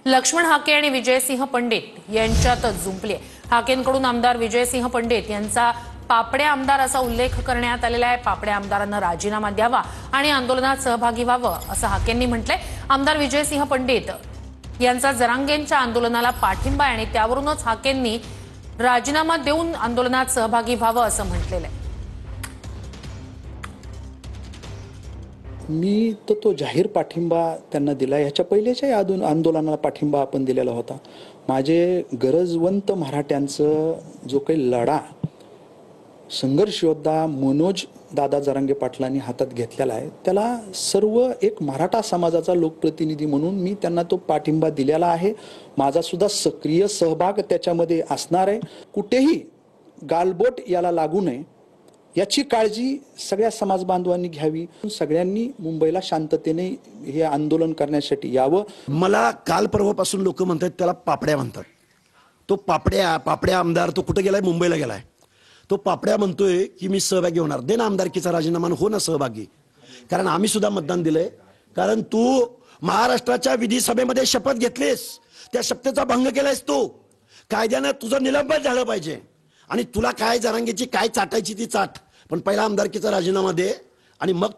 लक्ष्मण हाके आणि विजयसिंह पंडित यांच्यातच जुंपली आहे। हाकेंकडून आमदार विजयसिंह पंडित यांचा पापड्या आमदार असा उल्लेख करण्यात आलेला आहे। पापड्या आमदारांना राजीनामा द्यावा आणि आंदोलनात सहभागी व्हावं असं हाकेंनी म्हटलंय। आमदार विजयसिंह पंडित यांचा जरांगेंच्या आंदोलनाला पाठिंबा आहे आणि त्यावरूनच हाकेंनी राजीनामा देऊन आंदोलनात सहभागी व्हावं असं म्हटलेलं आहे। मी तो जाहीर पाठिंबा त्यांना दिला। याच्या पहिल्याच्या आंदोलनाला पाठिंबा आपण दिलेला होता। माझे गरजवंत मराठ्यांचं जो काही लढा संघर्ष योद्धा मनोज दादा जरांगे पाटलांनी हातात घेतलेला आहे, त्याला सर्व एक मराठा समाजाचा लोकप्रतिनिधी म्हणून मी त्यांना तो पाठिंबा दिलेला आहे। माझा सुद्धा सक्रिय सहभाग त्याच्यामध्ये असणार आहे। कुठेही गालबोट याला लागू नये याची काळजी सगळ्या समाज बांधवांनी घ्यावी। सगळ्यांनी मुंबईला शांततेने हे आंदोलन करण्यासाठी यावं। मला काल परवापासून लोक म्हणतात त्याला पापड्या म्हणतात। तो पापड्या आमदार तो कुठे गेलाय? मुंबईला गेलाय। तो पापड्या म्हणतोय की मी सहभागी होणार। दे ना आमदारकीचा राजीनामा, हो ना सहभागी, कारण आम्ही सुद्धा मतदान दिलंय। कारण तू महाराष्ट्राच्या विधिसभेमध्ये शपथ घेतलीस, त्या शपथेचा भंग केलायस। तू कायद्याने तुझं निलंबन झालं पाहिजे आणि तुला काय जरांगेची काय चाटायची ती चाट, पण पहिला आमदारकीचा राजीनामा दे आणि मग